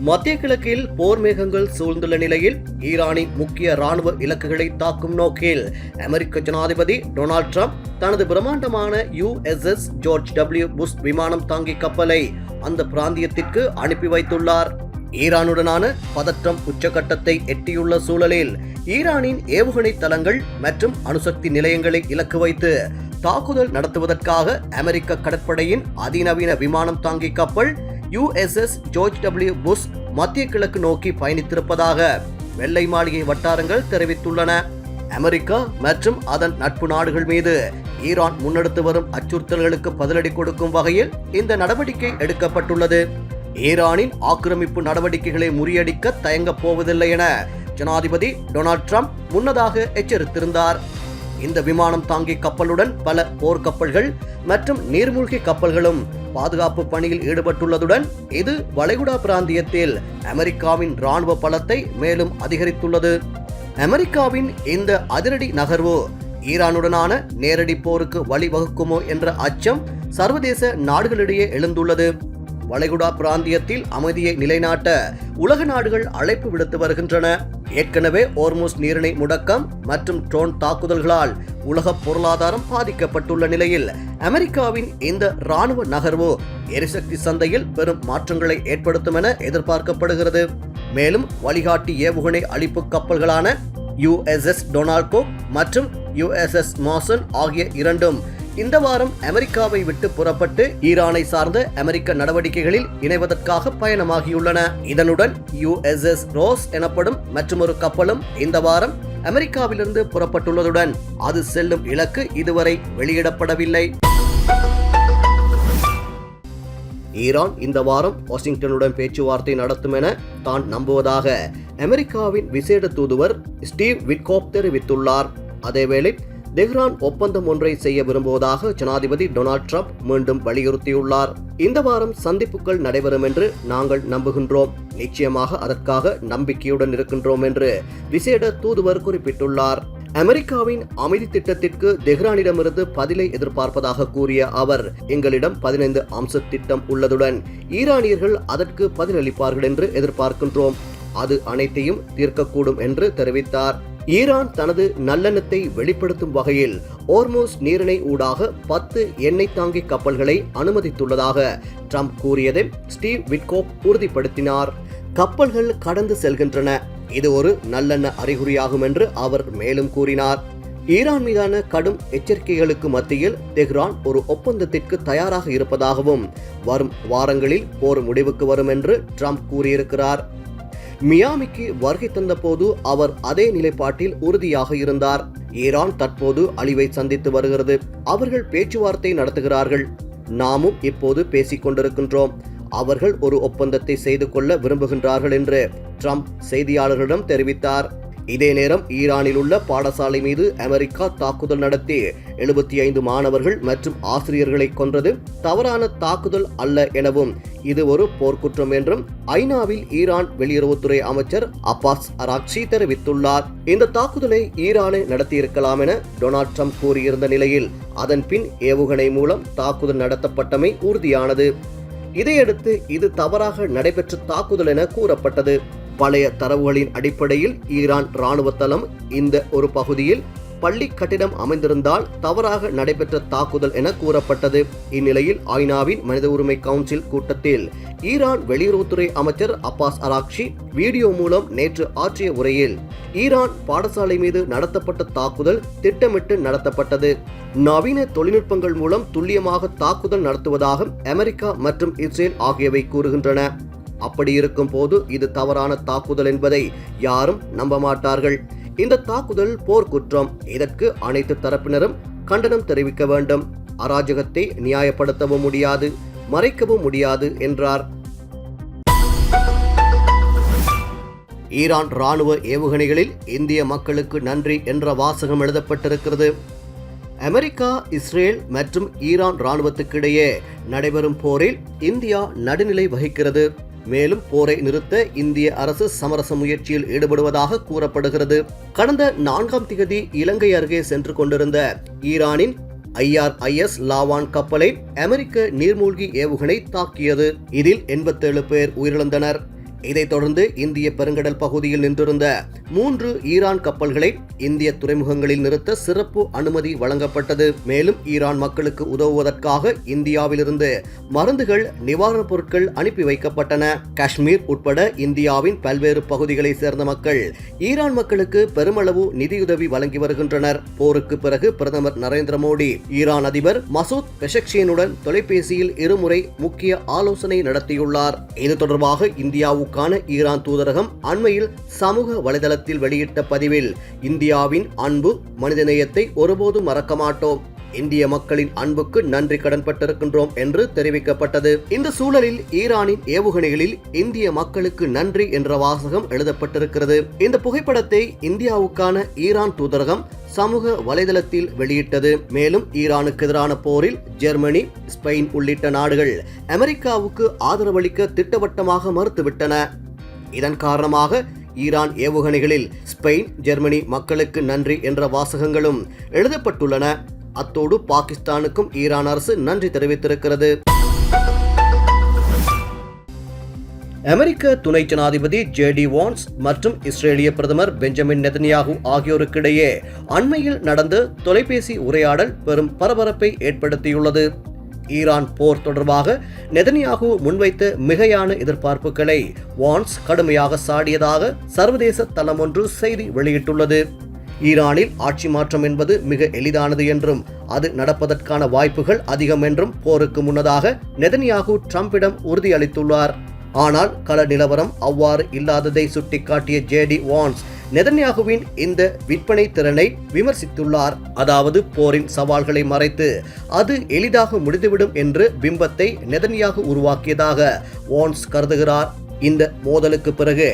மத்திய கிழக்கில் போர் மேகங்கள் சூழ்ந்துள்ள நிலையில் ஈரானின் முக்கிய ராணுவ இலக்குகளை தாக்கும் நோக்கில் அமெரிக்க ஜனாதிபதி டொனால்ட் ட்ரம்ப் தனது பிரம்மாண்டமான USS ஜார்ஜ் W. புஷ் விமானம் தாங்கி கப்பலை அந்த பிராந்தியத்திற்கு அனுப்பி வைத்துள்ளார். ஈரானுடனான பதற்றம் உச்சகட்டத்தை எட்டியுள்ள சூழலில் ஈரானின் ஏவுகணை தளங்கள் மற்றும் அணுசக்தி நிலையங்களை இலக்கு வைத்து தாக்குதல் நடத்துவதற்காக அமெரிக்க கடற்படையின் அதிநவீன விமானம் தாங்கி கப்பல் USS ஜார்ஜ் W. புஷ் மத்திய கிழக்கு நோக்கி பயணித்திருப்பதாக வெள்ளை மாளிகை வட்டாரங்கள் தெரிவித்துள்ளன. அமெரிக்கா மற்றும் அதன் நட்பு நாடுகள் மீது ஈரான் முன்னெடுத்து வரும் அச்சுறுத்தல்களுக்கு பதிலடி கொடுக்கும் வகையில் இந்த நடவடிக்கை எடுக்கப்பட்டுள்ளது. ஈரானின் ஆக்கிரமிப்பு நடவடிக்கைகளை முறியடிக்க தயங்கப் போவதில்லை என ஜனாதிபதி டொனால்ட் ட்ரம்ப் முன்னதாக எச்சரித்திருந்தார். இந்த விமானம் தாங்கி கப்பலுடன் பல போர்க்கப்பல்கள் மற்றும் நீர்மூழ்கி கப்பல்களும் பாதுகாப்பு பணியில் ஈடுபட்டுள்ளதுடன் இது வளைகுடா பிராந்தியத்தில் அமெரிக்காவின் ராணுவ பலத்தை மேலும் அதிகரித்துள்ளது. அமெரிக்காவின் இந்த அதிரடி நகர்வு ஈரானுடனான நேரடி போருக்கு வழிவகுக்குமோ என்ற அச்சம் சர்வதேச நாடுகளிடையே எழுந்துள்ளது. வளைகுடா பிராந்தியத்தில் அமைதியை நிலைநாட்ட உலக நாடுகள் அழைப்பு விடுத்து வருகின்றன. ஏற்கனவே ஓர்முஸ் நீரிணை முடக்கம் மற்றும் ட்ரோன் தாக்குதல்களால் உலக பொருளாதாரம் பாதிக்கப்பட்டுள்ள நிலையில் அமெரிக்காவின் இந்த ராணுவ நகர்வு எரிசக்தி சந்தையில் பெரும் மாற்றங்களை ஏற்படுத்தும் என எதிர்பார்க்கப்படுகிறது. மேலும் வழிகாட்டி ஏவுகணை அளிப்பு கப்பல்களான USS டொனால்ட் மற்றும் USS மாசன் ஆகிய இரண்டும் இந்த வாரம் அமெரிக்காவை விட்டு புறப்பட்டு ஈரானை சார்ந்த அமெரிக்க நடவடிக்கைகளில் இணைவதற்காக பயணமாகியுள்ளன. இதனுடன் USS ரோஸ் எனப்படும் மற்றொரு கப்பலும் இந்த வாரம் அமெரிக்காவிலிருந்து புறப்பட்டுள்ளதுடன் அது செல்லும் இலக்கு இதுவரை வெளியிடப்படவில்லை. ஈரான் இந்த வாரம் வாஷிங்டனுடன் பேச்சுவார்த்தை நடத்தும் என தான் நம்புவதாக அமெரிக்காவின் விசேட தூதுவர் ஸ்டீவ் விட்கோப் தெரிவித்துள்ளார். அதேவேளை தெஹ்ரான் ஒப்பந்தம் ஒன்றை செய்ய விரும்புவதாக ஜனாதிபதி டொனால்ட் ட்ரம்ப் மீண்டும் வலியுறுத்தியுள்ளார். இந்த வாரம் சந்திப்புகள் நடைபெறும் என்று நாங்கள் நம்புகின்றோம், நிச்சயமாக அதற்காக நம்பிக்கையுடன் இருக்கின்றோம் என்று விசேட தூதுவர் குறிப்பிட்டுள்ளார். அமெரிக்காவின் அமைதி திட்டத்திற்கு தெஹ்ரானிடமிருந்து பதிலை எதிர்பார்ப்பதாக கூறிய அவர், எங்களிடம் 15 அம்ச திட்டம் உள்ளதுடன் ஈரானியர்கள் அதற்கு பதிலளிப்பார்கள் என்று எதிர்பார்க்கின்றோம், அது அனைத்தையும் தீர்க்கக்கூடும் என்று தெரிவித்தார். ஈரான் தனது நல்லெண்ணத்தை வெளிப்படுத்தும் வகையில் ஓர்முஸ் நீரிணை ஊடாக 10 எண்ணெய் தாங்கி கப்பல்களை அனுமதித்துள்ளதாக ட்ரம்ப் கூறியதை ஸ்டீவ் விட்கோப் உறுதிப்படுத்தினார். கப்பல்கள் கடந்து செல்கின்றன, இது ஒரு நல்லெண்ண அறிகுறியாகும் என்று அவர் மேலும் கூறினார். ஈரான் மீதான கடும் எச்சரிக்கைகளுக்கு மத்தியில் தெஹ்ரான் ஒரு ஒப்பந்தத்திற்கு தயாராக இருப்பதாகவும் வரும் வாரங்களில் போர் முடிவுக்கு வரும் என்று ட்ரம்ப் கூறியிருக்கிறார். மியாமிக்கு வருகை தந்த போது அவர் அதே நிலைப்பாட்டில் உறுதியாக இருந்தார். ஈரான் தற்போது அழிவை சந்தித்து வருகிறது, அவர்கள் பேச்சுவார்த்தை நடத்துகிறார்கள், நாமும் இப்போது பேசிக் கொண்டிருக்கின்றோம், அவர்கள் ஒரு ஒப்பந்தத்தை செய்து கொள்ள விரும்புகின்றார்கள் என்று ட்ரம்ப் செய்தியாளர்களிடம் தெரிவித்தார். இதே நேரம் ஈரானில் உள்ள பாடசாலை மீது அமெரிக்கா தாக்குதல் நடத்தி 75 மாணவர்கள் மற்றும் ஆசிரியர்களை கொன்றது தவறான தாக்குதல் அல்ல எனவும் இது ஒரு போர்க்குற்றம் என்றும் ஐநாவில் ஈரான் வெளியுறவுத்துறை அமைச்சர் அப்பாஸ் அராக்சி தெரிவித்துள்ளார். இந்த தாக்குதலை ஈரானை நடத்தியிருக்கலாம் என டொனால்ட் ட்ரம்ப் கூறியிருந்த நிலையில் அதன் பின் ஏவுகணை மூலம் தாக்குதல் நடத்தப்பட்டமை உறுதியானது. இதையடுத்து இது தவறாக நடைபெற்ற தாக்குதல் என கூறப்பட்டது. பழைய தரவுகளின் அடிப்படையில் ஈரான் ராணுவ தளம் இந்த ஒரு பகுதியில் பள்ளி கட்டிடம் அமைந்திருந்தால் தவறாக நடைபெற்ற தாக்குதல் என கூறப்பட்டது. இந்நிலையில் ஐநாவின் மனித உரிமை கவுன்சில் கூட்டத்தில் ஈரான் வெளியுறவுத்துறை அமைச்சர் அப்பாஸ் அராக்சி வீடியோ மூலம் நேற்று ஆற்றிய உரையில் ஈரான் பாடசாலை மீது நடத்தப்பட்ட தாக்குதல் திட்டமிட்டு நடத்தப்பட்டது, நவீன தொழில்நுட்பங்கள் மூலம் துல்லியமாக தாக்குதல் நடத்துவதாக அமெரிக்கா மற்றும் இஸ்ரேல் ஆகியவை கூறுகின்றன. அப்படி இருக்கும் போது இது தவறான தாக்குதல் என்பதை யாரும் நம்ப மாட்டார்கள். இந்த தாக்குதல் போர்க்குற்றம், இதற்கு அனைத்து தரப்பினரும் கண்டனம் தெரிவிக்க வேண்டும், அராஜகத்தை நியாயப்படுத்தவும் முடியாது, மறைக்கவும் முடியாது என்றார். ஈரான் ராணுவ ஏவுகணைகளில் இந்திய மக்களுக்கு நன்றி என்ற வாசகம் எழுதப்பட்டிருக்கிறது. அமெரிக்கா, இஸ்ரேல் மற்றும் ஈரான் ராணுவத்துக்கிடையே நடைபெறும் போரில் இந்தியா நடுநிலை வகிக்கிறது. மேலும் போரை நிறுத்த இந்திய அரசு சமரச முயற்சியில் ஈடுபடுவதாக கூறப்படுகிறது. கடந்த 4ஆம் தேதி இலங்கை அருகே சென்று கொண்டிருந்த ஈரானின் IRIS லாவான் கப்பலை அமெரிக்க நீர்மூழ்கி ஏவுகணை தாக்கியது. இதில் 87 பேர் உயிரிழந்தனர். இதைத் தொடர்ந்து இந்திய பெருங்கடல் பகுதியில் நின்றிருந்த 3 ஈரான் கப்பல்களை இந்திய துறைமுகங்களில் நிறுத்த சிறப்பு அனுமதி வழங்கப்பட்டது. மேலும் ஈரான் மக்களுக்கு உதவுவதற்காக இந்தியாவிலிருந்து மருந்துகள், நிவாரணப் பொருட்கள் அனுப்பி வைக்கப்பட்டன. காஷ்மீர் உட்பட இந்தியாவின் பல்வேறு பகுதிகளை சேர்ந்த மக்கள் ஈரான் மக்களுக்கு பெருமளவு நிதியுதவி வழங்கி வருகின்றனர். போருக்கு பிறகு பிரதமர் நரேந்திர மோடி ஈரான் அதிபர் மசூத் பெஷக்ஷியனுடன் தொலைபேசியில் இருமுறை முக்கிய ஆலோசனை நடத்தியுள்ளார். இது தொடர்பாக இந்தியாவுக்கான ஈரான் தூதரகம் அண்மையில் சமூக வலைதளத்தில் வெளியிட்ட பதிவில், இந்தியாவின் அன்பு, மனிதநேயத்தை ஒருபோதும் மறக்க மாட்டோம். இந்திய மக்களின் அன்புக்கு நன்றி கடன்பட்டிருக்கின்றோம் என்று தெரிவிக்கப்பட்டது. இந்த சூழலில் ஈரானின் ஏவுகணைகளில் இந்திய மக்களுக்கு நன்றி என்ற வாசகம் எழுதப்பட்டிருக்கிறது. இந்த புகைப்படத்தை இந்தியாவுக்கான ஈரான் தூதரகம் சமூக வலைதளத்தில் வெளியிட்டது. மேலும் ஈரானுக்கு எதிரான போரில் ஜெர்மனி, ஸ்பெயின் உள்ளிட்ட நாடுகள் அமெரிக்காவுக்கு ஆதரவளிக்க திட்டவட்டமாக மறுத்துவிட்டன. இதன் காரணமாக ஈரான் ஏவுகணைகளில் ஸ்பெயின், ஜெர்மனி மக்களுக்கு நன்றி என்ற வாசகங்களும் எழுதப்பட்டுள்ளன. அத்தோடு பாகிஸ்தானுக்கும் ஈரான் அரசு நன்றி தெரிவித்திருக்கிறது. அமெரிக்க துணை ஜனாதிபதி ஜேடி வான்ஸ் மற்றும் இஸ்ரேலிய பிரதமர் பெஞ்சமின் நெதன்யாகு ஆகியோருக்கிடையே அண்மையில் நடந்த தொலைபேசி உரையாடல் பெரும் பரபரப்பை ஏற்படுத்தியுள்ளது. ஈரான் போர் தொடர்பாக நெதன்யாகு முன்வைத்த மிகையான எதிர்பார்ப்புகளை வான்ஸ் கடுமையாக சாடியதாக சர்வதேச தளம் ஒன்று செய்தி வெளியிட்டுள்ளது. ஈரானில் ஆட்சி மாற்றம் என்பது மிக எளிதானது என்றும் அது நடப்பதற்கான வாய்ப்புகள் அதிகம் என்றும் போருக்கு முன்னதாக நெதன்யாகு ட்ரம்பிடம் உறுதியளித்துள்ளார். ஆனால் கள நிலவரம் அவ்வாறு இல்லாததை சுட்டிக்காட்டிய ஜேடி வான்ஸ் நெதன்யாகுவின் இந்த விற்பனை திறனை விமர்சித்துள்ளார். அதாவது போரின் சவால்களை மறைத்து அது எளிதாக முடிந்துவிடும் என்று பிம்பத்தை நெதன்யாகு உருவாக்கியதாக வான்ஸ் கருதுகிறார். இந்த மோதலுக்கு பிறகு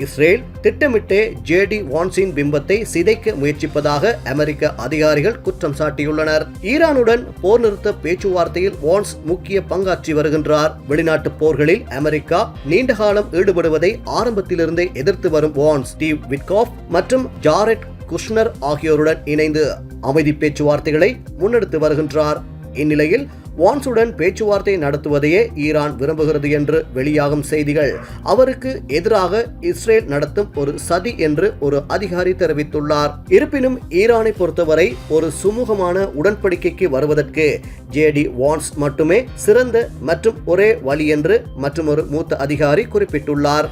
இஸ்ரேல் திட்டமிட்டே ஜேடி வான்ஸின் பிம்பத்தை சிதைக்க முயற்சிப்பதாக அமெரிக்க அதிகாரிகள் குற்றம் சாட்டியுள்ளனர். ஈரானுடன் போர் நிறுத்த பேச்சுவார்த்தையில் வான்ஸ் முக்கிய பங்காற்றி வருகின்றார். வெளிநாட்டு போர்களில் அமெரிக்கா நீண்டகாலம் ஈடுபடுவதை ஆரம்பத்திலிருந்தே எதிர்த்து வரும் வான்ஸ் ஸ்டீவ் விட்காஃப் மற்றும் ஜாரெட் குஷ்னர் ஆகியோருடன் இணைந்து அமைதி பேச்சுவார்த்தைகளை முன்னெடுத்து வருகின்றார். இந்நிலையில் வான்ஸுடன் பேச்சுவார்த்தை நடத்துவதையே ஈரான் விரும்புகிறது என்று வெளியாகும் செய்திகள் அவருக்கு எதிராக இஸ்ரேல் நடத்தும் ஒரு சதி என்று ஒரு அதிகாரி தெரிவித்துள்ளார். இருப்பினும் ஈரானை பொறுத்தவரை ஒரு சுமூகமான உடன்படிக்கைக்கு வருவதற்கு ஜேடி வான்ஸ் மட்டுமே சிறந்த மற்றும் ஒரே வழி என்று மற்றொரு மூத்த அதிகாரி குறிப்பிட்டுள்ளார்.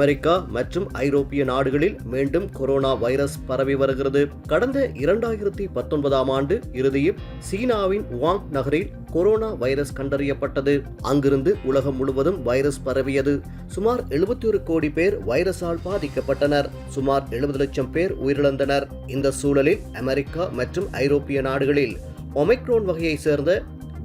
அமெரிக்கா மற்றும் ஐரோப்பிய நாடுகளில் மீண்டும் கொரோனா வைரஸ் பரவி வருகிறது. கடந்த 2019ஆம் ஆண்டு இறுதியில் சீனாவின் வாங் நகரில் கொரோனா வைரஸ் கண்டறியப்பட்டது. அங்கிருந்து உலகம் முழுவதும் வைரஸ் பரவியது. சுமார் 71 கோடி பேர் வைரஸால் பாதிக்கப்பட்டனர். சுமார் 70 லட்சம் பேர் உயிரிழந்தனர். இந்த சூழலில் அமெரிக்கா மற்றும் ஐரோப்பிய நாடுகளில் ஒமைக்ரோன் வகையை சேர்ந்த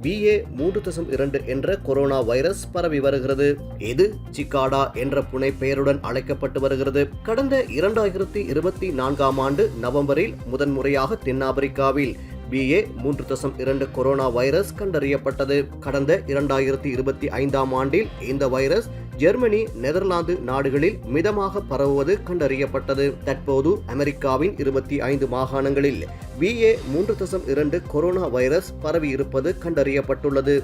BA.3.2 என்ற கொரோனா வைரஸ் பரவி வருகிறது. இது சிக்காடா என்ற புனை பெயருடன் அழைக்கப்பட்டு வருகிறது. கடந்த 2024ஆம் ஆண்டு நவம்பரில் முதன்முறையாக தென்னாப்பிரிக்காவில் BA.3.2 கொரோனா வைரஸ் கண்டறியப்பட்டது. கடந்த 2025ஆம் ஆண்டில் இந்த வைரஸ் ஜெர்மனி, நெதர்லாந்து நாடுகளில் மிதமாக பரவுவது கண்டறியப்பட்டது. தற்போது அமெரிக்காவின் 25 மாகாணங்களில் BA.3.2 கொரோனா வைரஸ் பரவி இருப்பது கண்டறியப்பட்டுள்ளது.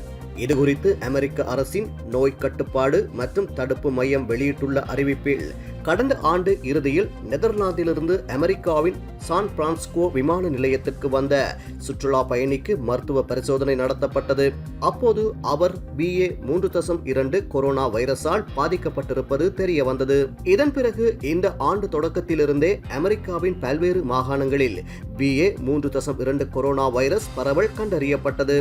இதுகுறித்து அமெரிக்க அரசின் நோய் கட்டுப்பாடு மற்றும் தடுப்பு மையம் வெளியிட்டுள்ள அறிவிப்பில், கடந்த ஆண்டு இறுதியில் நெதர்லாந்திலிருந்து அமெரிக்காவின் சான் பிரான்சிஸ்கோ விமான நிலையத்திற்கு வந்த சுற்றுலா பயணிக்கு மருத்துவ பரிசோதனை நடத்தப்பட்டது. அப்போது அவர் BA.3.2 கொரோனா வைரஸால் பாதிக்கப்பட்டிருப்பது தெரிய வந்தது. இதன் பிறகு இந்த ஆண்டு தொடக்கத்திலிருந்தே அமெரிக்காவின் பல்வேறு மாகாணங்களில் BA.3.2 கொரோனா வைரஸ் பரவல் கண்டறியப்பட்டது.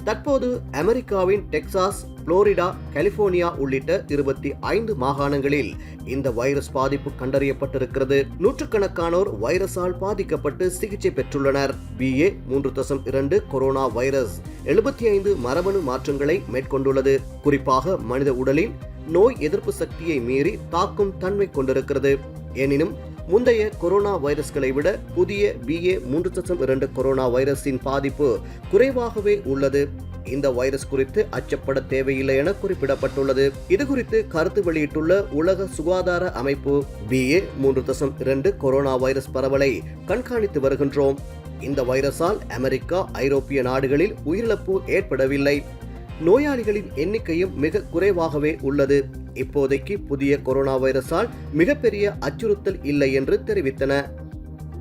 தற்போது அமெரிக்காவின் டெக்சாஸ், புளோரிடா, கலிபோர்னியா உள்ளிட்ட 25 மாகாணங்களில் இந்த வைரஸ் பாதிப்பு கண்டறியப்பட்டிருக்கிறது. நூற்றுக்கணக்கானோர் வைரஸால் பாதிக்கப்பட்டு சிகிச்சை பெற்றுள்ளனர். BA.3.2 கொரோனா வைரஸ் 75 மரபணு மாற்றங்களை மேற்கொண்டுள்ளது. குறிப்பாக மனித உடலின் நோய் எதிர்ப்பு சக்தியை மீறி தாக்கும் தன்மை கொண்டிருக்கிறது. எனினும் முந்தைய கொரோனா வைரஸ்களை விட புதிய BA.3.2 கொரோனா வைரஸின் பாதிப்பு குறைவாகவே உள்ளது. இந்த வைரஸ் குறித்து அச்சப்பட தேவையில்லை என குறிப்பிடப்பட்டுள்ளது. இது குறித்து கருத்து வெளியிட்டுள்ள உலக சுகாதார அமைப்பு, BA.3.2 கொரோனா வைரஸ் பரவலை கண்காணித்து வருகின்றோம். இந்த வைரஸால் அமெரிக்கா, ஐரோப்பிய நாடுகளில் உயிரிழப்பு ஏற்படவில்லை. நோயாளிகளின் எண்ணிக்கையும் மிக குறைவாகவே உள்ளது. இப்போதைக்கு புதிய கொரோனா வைரஸால் மிகப்பெரிய அச்சுறுத்தல் இல்லை என்று தெரிவித்தன.